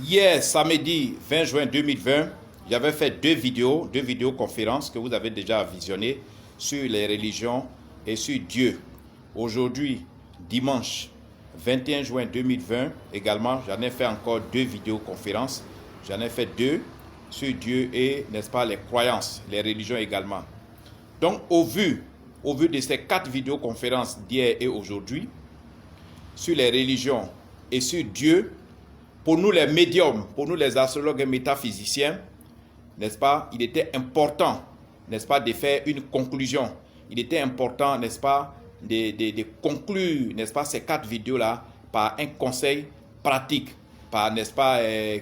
Hier, samedi 20 juin 2020, j'avais fait deux vidéoconférences que vous avez déjà visionnées sur les religions et sur Dieu. Aujourd'hui, dimanche 21 juin 2020, également, j'en ai fait encore deux vidéoconférences. J'en ai fait deux sur Dieu et, n'est-ce pas, les croyances, les religions également. Donc, au vu de ces quatre vidéoconférences d'hier et aujourd'hui, sur les religions et sur Dieu, pour nous les médiums, pour nous les astrologues et métaphysiciens, n'est-ce pas, il était important, n'est-ce pas, de faire une conclusion. Il était important, n'est-ce pas, de conclure, n'est-ce pas, ces quatre vidéos-là par un conseil pratique, par, n'est-ce pas,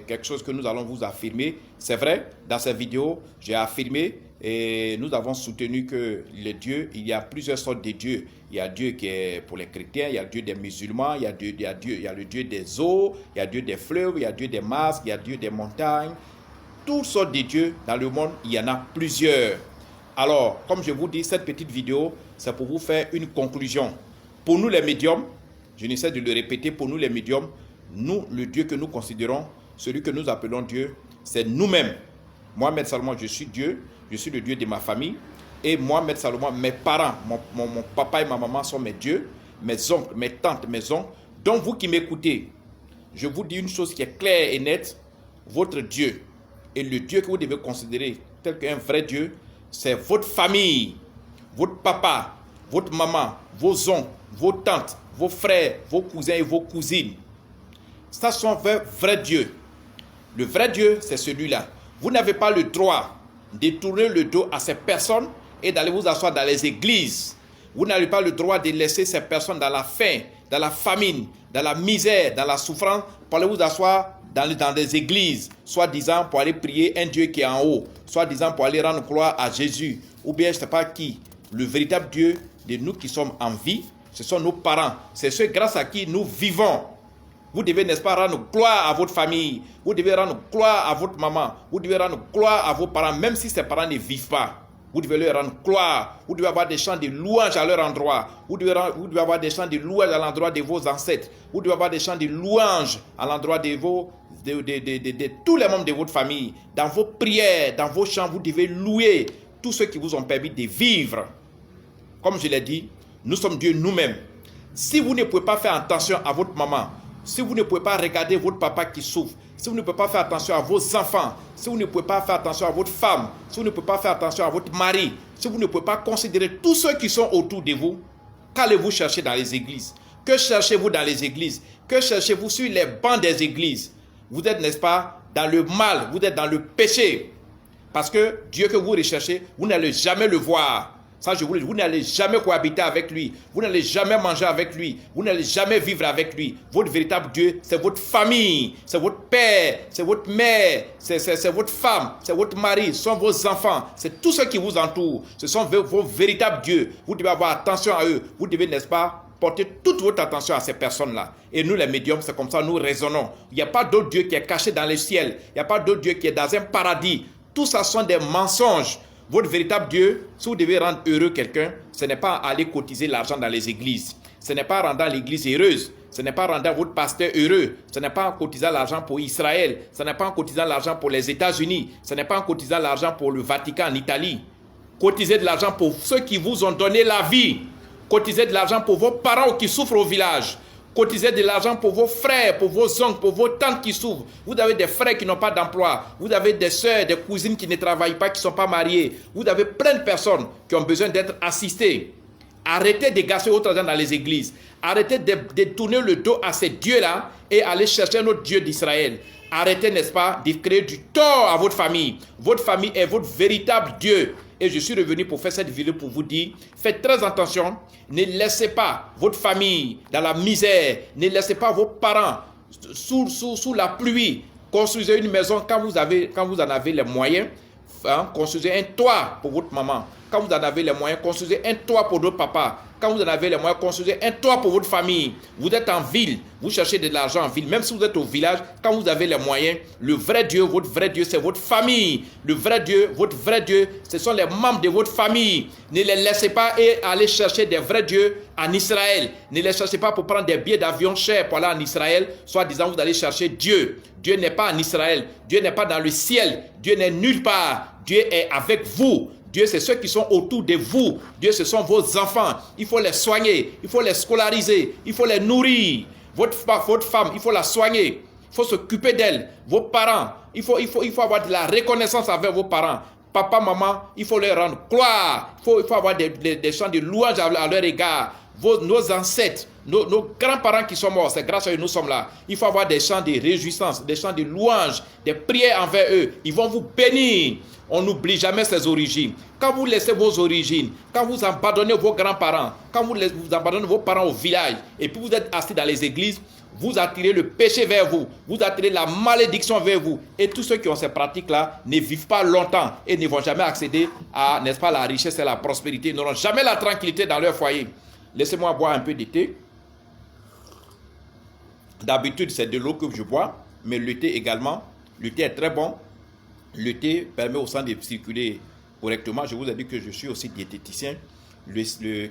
quelque chose que nous allons vous affirmer. C'est vrai, dans cette vidéo, j'ai affirmé et nous avons soutenu que les dieux, il y a plusieurs sortes de dieux. Il y a Dieu qui est pour les chrétiens, il y a Dieu des musulmans, il y a le Dieu des eaux, il y a Dieu des fleuves, il y a Dieu des masques, il y a Dieu des montagnes. Toutes sortes de dieux dans le monde, il y en a plusieurs. Alors, comme je vous dis, cette petite vidéo, c'est pour vous faire une conclusion. Pour nous les médiums, je n'essaie de le répéter, pour nous les médiums, nous, le Dieu que nous considérons, celui que nous appelons Dieu, c'est nous-mêmes. Moi, Maître Salomon, je suis Dieu, je suis le Dieu de ma famille. Et moi, Maître Salomon, mes parents, mon papa et ma maman sont mes dieux, mes oncles, mes tantes, mes oncles. Donc, vous qui m'écoutez, je vous dis une chose qui est claire et nette. Votre Dieu et le Dieu que vous devez considérer tel qu'un vrai Dieu, c'est votre famille, votre papa, votre maman, vos oncles, vos tantes, vos frères, vos cousins et vos cousines. Ça sont vrais dieux. Le vrai Dieu, c'est celui-là. Vous n'avez pas le droit de tourner le dos à ces personnes et d'aller vous asseoir dans les églises. Vous n'avez pas le droit de laisser ces personnes dans la faim, dans la famine, dans la misère, dans la souffrance, pour aller vous asseoir dans des églises, soi-disant pour aller prier un Dieu qui est en haut, soi-disant pour aller rendre gloire à Jésus, ou bien je ne sais pas qui. Le véritable Dieu de nous qui sommes en vie, ce sont nos parents. C'est ceux grâce à qui nous vivons. Vous devez, n'est-ce pas, rendre gloire à votre famille. Vous devez rendre gloire à votre maman. Vous devez rendre gloire à vos parents, même si ces parents ne vivent pas. Vous devez leur rendre gloire. Vous devez avoir des chants de louange à leur endroit. Vous devez avoir des chants de louange à l'endroit de vos ancêtres. Vous devez avoir des chants de louange à l'endroit de tous les membres de votre famille. Dans vos prières, dans vos chants, vous devez louer tous ceux qui vous ont permis de vivre. Comme je l'ai dit, nous sommes Dieu nous-mêmes. Si vous ne pouvez pas faire attention à votre maman, si vous ne pouvez pas regarder votre papa qui souffre, si vous ne pouvez pas faire attention à vos enfants, si vous ne pouvez pas faire attention à votre femme, si vous ne pouvez pas faire attention à votre mari, si vous ne pouvez pas considérer tous ceux qui sont autour de vous, qu'allez-vous chercher dans les églises? Que cherchez-vous dans les églises? Que cherchez-vous sur les bancs des églises? Vous êtes, n'est-ce pas, dans le mal, vous êtes dans le péché. Parce que Dieu que vous recherchez, vous n'allez jamais le voir. Ça, je vous le dis, vous n'allez jamais cohabiter avec lui. Vous n'allez jamais manger avec lui. Vous n'allez jamais vivre avec lui. Votre véritable Dieu, c'est votre famille. C'est votre père. C'est votre mère. C'est votre femme. C'est votre mari. Ce sont vos enfants. C'est tous ceux qui vous entourent. Ce sont vos véritables dieux. Vous devez avoir attention à eux. Vous devez, n'est-ce pas, porter toute votre attention à ces personnes-là. Et nous, les médiums, c'est comme ça, nous raisonnons. Il n'y a pas d'autre Dieu qui est caché dans le ciel. Il n'y a pas d'autre Dieu qui est dans un paradis. Tout ça sont des mensonges. Votre véritable Dieu, si vous devez rendre heureux quelqu'un, ce n'est pas aller cotiser l'argent dans les églises. Ce n'est pas rendre l'église heureuse. Ce n'est pas rendre votre pasteur heureux. Ce n'est pas en cotisant l'argent pour Israël. Ce n'est pas en cotisant l'argent pour les États-Unis. Ce n'est pas en cotisant l'argent pour le Vatican en Italie. Cotisez de l'argent pour ceux qui vous ont donné la vie. Cotisez de l'argent pour vos parents qui souffrent au village. Cotisez de l'argent pour vos frères, pour vos oncles, pour vos tantes qui souffrent. Vous avez des frères qui n'ont pas d'emploi. Vous avez des soeurs, des cousines qui ne travaillent pas, qui ne sont pas mariées. Vous avez plein de personnes qui ont besoin d'être assistées. Arrêtez de gaspiller votre argent dans les églises. Arrêtez de tourner le dos à ces dieux-là et aller chercher notre Dieu d'Israël. Arrêtez, n'est-ce pas, de créer du tort à votre famille. Votre famille est votre véritable Dieu. Et je suis revenu pour faire cette vidéo pour vous dire, faites très attention, ne laissez pas votre famille dans la misère, ne laissez pas vos parents sous la pluie. Construisez une maison quand vous en avez les moyens. Construisez un toit pour votre maman. Quand vous en avez les moyens, construisez un toit pour votre papa. Quand vous en avez les moyens, construisez un toit pour votre famille. Vous êtes en ville, vous cherchez de l'argent en ville. Même si vous êtes au village, quand vous avez les moyens, le vrai Dieu, votre vrai Dieu, c'est votre famille. Le vrai Dieu, votre vrai Dieu, ce sont les membres de votre famille. Ne les laissez pas et aller chercher des vrais dieux en Israël. Ne les cherchez pas pour prendre des billets d'avion chers pour aller en Israël, soit disant vous allez chercher Dieu. Dieu n'est pas en Israël. Dieu n'est pas dans le ciel. Dieu n'est nulle part. Dieu est avec vous. Dieu, c'est ceux qui sont autour de vous. Dieu, ce sont vos enfants. Il faut les soigner. Il faut les scolariser. Il faut les nourrir. Votre femme, il faut la soigner. Il faut s'occuper d'elle. Vos parents, il faut avoir de la reconnaissance avec vos parents. Papa, maman, il faut leur rendre gloire. Il faut avoir des chants de louange à leur égard. Nos ancêtres, nos grands-parents qui sont morts, c'est grâce à eux que nous sommes là. Il faut avoir des chants de réjouissance, des chants de louange, des prières envers eux. Ils vont vous bénir. On n'oublie jamais ses origines. Quand vous laissez vos origines, quand vous abandonnez vos grands-parents, quand vous abandonnez vos parents au village, et puis vous êtes assis dans les églises, vous attirez le péché vers vous, vous attirez la malédiction vers vous. Et tous ceux qui ont ces pratiques-là ne vivent pas longtemps et ne vont jamais accéder à, n'est-ce pas, la richesse et la prospérité. Ils n'auront jamais la tranquillité dans leur foyer. Laissez-moi boire un peu de thé. D'habitude, c'est de l'eau que je bois, mais le thé également. Le thé est très bon. Le thé permet au sang de circuler correctement. Je vous ai dit que je suis aussi diététicien.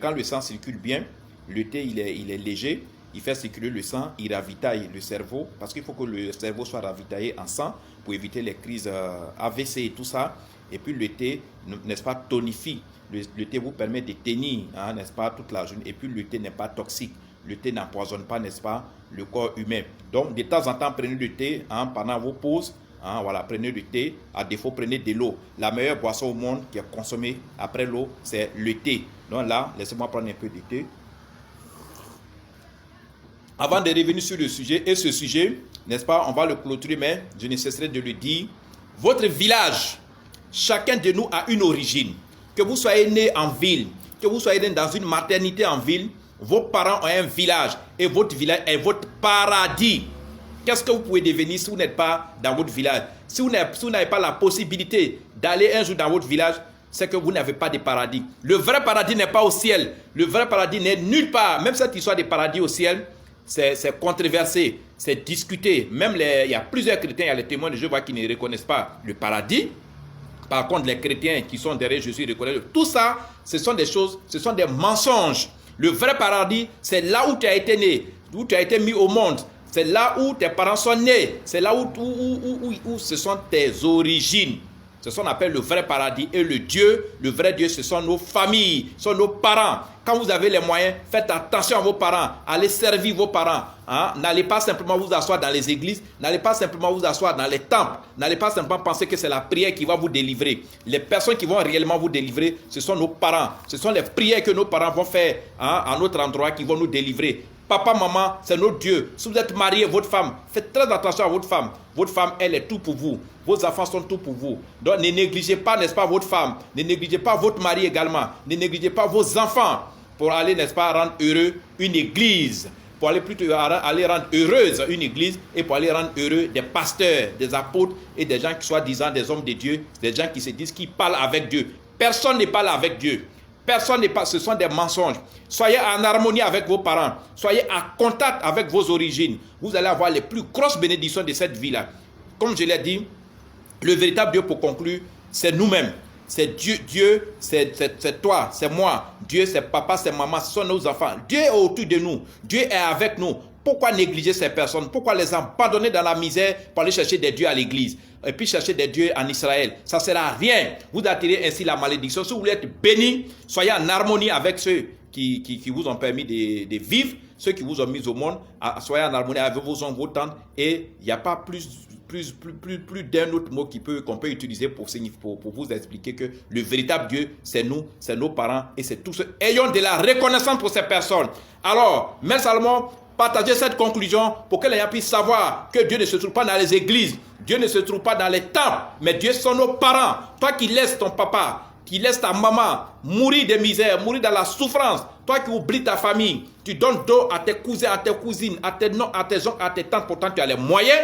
Quand le sang circule bien, le thé il est léger. Il fait circuler le sang, il ravitaille le cerveau, parce qu'il faut que le cerveau soit ravitaillé en sang pour éviter les crises AVC et tout ça. Et puis le thé, n'est-ce pas, tonifie. Le thé vous permet de tenir, hein, n'est-ce pas, toute la journée. Et puis le thé n'est pas toxique. Le thé n'empoisonne pas, n'est-ce pas, le corps humain. Donc de temps en temps, prenez le thé hein, pendant vos pauses. Hein, voilà, prenez du thé. À défaut, prenez de l'eau. La meilleure boisson au monde qui est consommée après l'eau, c'est le thé. Donc là, laissez-moi prendre un peu de thé. Avant de revenir sur le sujet, et ce sujet, n'est-ce pas, on va le clôturer, mais je ne cesserai de le dire. Votre village, chacun de nous a une origine. Que vous soyez né en ville, que vous soyez né dans une maternité en ville, vos parents ont un village et votre village est votre paradis. Qu'est-ce que vous pouvez devenir si vous n'êtes pas dans votre village? Si vous n'avez pas la possibilité d'aller un jour dans votre village, c'est que vous n'avez pas de paradis. Le vrai paradis n'est pas au ciel. Le vrai paradis n'est nulle part. Même cette histoire de paradis au ciel, c'est controversé, c'est discuté. Même il y a plusieurs chrétiens, il y a les témoins de Jéhovah qui ne reconnaissent pas le paradis. Par contre, les chrétiens qui sont derrière Jésus reconnaissent. Tout ça, ce sont des choses, ce sont des mensonges. Le vrai paradis, c'est là où tu as été né, où tu as été mis au monde. C'est là où tes parents sont nés. C'est là où ce sont tes origines. C'est ce qu'on appelle le vrai paradis. Et le vrai Dieu, ce sont nos familles, ce sont nos parents. Quand vous avez les moyens, faites attention à vos parents. Allez servir vos parents. Hein? N'allez pas simplement vous asseoir dans les églises. N'allez pas simplement vous asseoir dans les temples. N'allez pas simplement penser que c'est la prière qui va vous délivrer. Les personnes qui vont réellement vous délivrer, ce sont nos parents. Ce sont les prières que nos parents vont faire hein, à notre endroit qui vont nous délivrer. Papa, maman, c'est notre Dieu. Si vous êtes marié, votre femme, faites très attention à votre femme. Votre femme, elle est tout pour vous. Vos enfants sont tout pour vous. Donc, ne négligez pas, n'est-ce pas, votre femme. Ne négligez pas votre mari également. Ne négligez pas vos enfants pour aller, n'est-ce pas, rendre heureux une église. Pour aller plutôt aller rendre heureuse une église et pour aller rendre heureux des pasteurs, des apôtres et des gens qui soient disant des hommes de Dieu, des gens qui se disent qu'ils parlent avec Dieu. Personne ne parle avec Dieu. Personne n'est pas, ce sont des mensonges. Soyez en harmonie avec vos parents. Soyez en contact avec vos origines. Vous allez avoir les plus grosses bénédictions de cette vie-là. Comme je l'ai dit, le véritable Dieu, pour conclure, c'est nous-mêmes. C'est Dieu, c'est toi, c'est moi. Dieu, c'est papa, c'est maman, ce sont nos enfants. Dieu est autour de nous. Dieu est avec nous. Pourquoi négliger ces personnes? Pourquoi les abandonner dans la misère pour aller chercher des dieux à l'église? Et puis chercher des dieux en Israël. Ça ne sert à rien. Vous attirez ainsi la malédiction. Si vous voulez être béni, soyez en harmonie avec ceux qui vous ont permis de vivre, ceux qui vous ont mis au monde. Soyez en harmonie avec vos oncles, vos tantes. Et il n'y a pas plus d'un autre mot qu'on peut utiliser pour vous expliquer que le véritable Dieu, c'est nous, c'est nos parents et c'est tous ceux. Ayons de la reconnaissance pour ces personnes. Alors, Mère Salomon, partagez cette conclusion pour que les gens puissent savoir que Dieu ne se trouve pas dans les églises, Dieu ne se trouve pas dans les temples, mais Dieu sont nos parents. Toi qui laisses ton papa, qui laisses ta maman mourir de misère, mourir dans la souffrance, toi qui oublies ta famille, tu donnes dos à tes cousins, à tes cousines, à tes oncles, à tes tantes, pourtant tu as les moyens,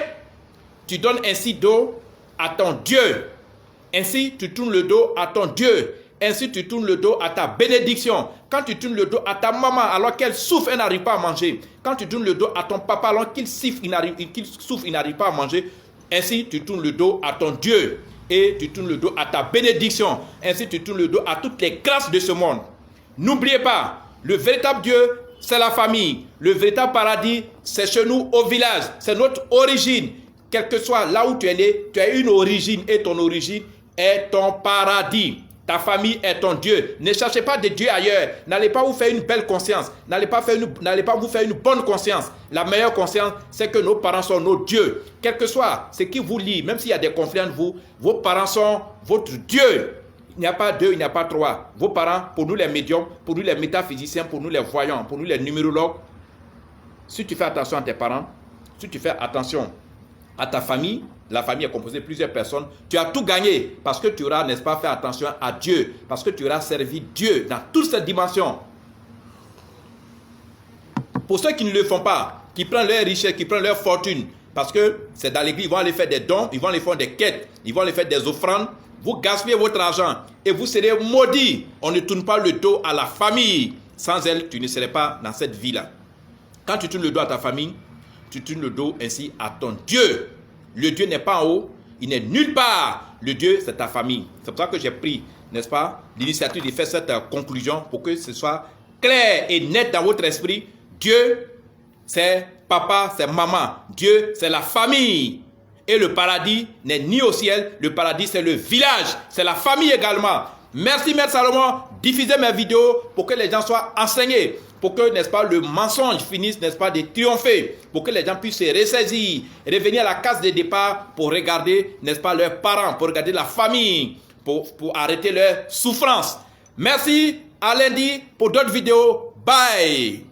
tu donnes ainsi dos à ton Dieu. Ainsi, tu tournes le dos à ton Dieu. ainsi tu tournes le dos à ta bénédiction. Quand tu tournes le dos à ta maman alors qu'elle souffre, elle n'arrive pas à manger. Quand tu tournes le dos à ton papa alors qu'il souffre, il n'arrive pas à manger. Ainsi tu tournes le dos à ton Dieu. Et tu tournes le dos à ta bénédiction. Ainsi tu tournes le dos à toutes les grâces de ce monde. N'oubliez pas, le véritable Dieu, c'est la famille. Le véritable paradis, c'est chez nous au village. C'est notre origine. Quel que soit là où tu es né, tu as une origine et ton origine est ton paradis. Ta famille est ton Dieu. Ne cherchez pas de Dieu ailleurs. N'allez pas vous faire une belle conscience. N'allez pas vous faire une bonne conscience. La meilleure conscience, c'est que nos parents sont nos dieux. Quel que soit ce qui vous lie, même s'il y a des conflits entre vous, vos parents sont votre Dieu. Il n'y a pas deux, il n'y a pas trois. Vos parents, pour nous les médiums, pour nous les métaphysiciens, pour nous les voyants, pour nous les numérologues, si tu fais attention à tes parents, si tu fais attention à ta famille, la famille est composée de plusieurs personnes, tu as tout gagné parce que tu auras, n'est-ce pas, fait attention à Dieu, parce que tu auras servi Dieu dans toutes ces dimensions. Pour ceux qui ne le font pas, qui prennent leur richesse, qui prennent leur fortune, parce que c'est dans l'église, ils vont aller faire des dons, ils vont aller faire des quêtes, ils vont aller faire des offrandes, vous gaspillez votre argent et vous serez maudits. On ne tourne pas le dos à la famille. Sans elle, tu ne serais pas dans cette vie-là. Quand tu tournes le dos à ta famille, tu tournes le dos ainsi à ton Dieu. Le Dieu n'est pas en haut, il n'est nulle part. Le Dieu, c'est ta famille. C'est pour ça que j'ai pris, n'est-ce pas, l'initiative de faire cette conclusion pour que ce soit clair et net dans votre esprit. Dieu, c'est papa, c'est maman. Dieu, c'est la famille. Et le paradis n'est ni au ciel, le paradis c'est le village, c'est la famille également. Merci Maître Salomon, diffusez mes vidéos pour que les gens soient enseignés, pour que, n'est-ce pas, le mensonge finisse, n'est-ce pas, de triompher, pour que les gens puissent se ressaisir, revenir à la case de départ pour regarder, n'est-ce pas, leurs parents, pour regarder la famille, pour arrêter leur souffrance. Merci, à lundi pour d'autres vidéos. Bye.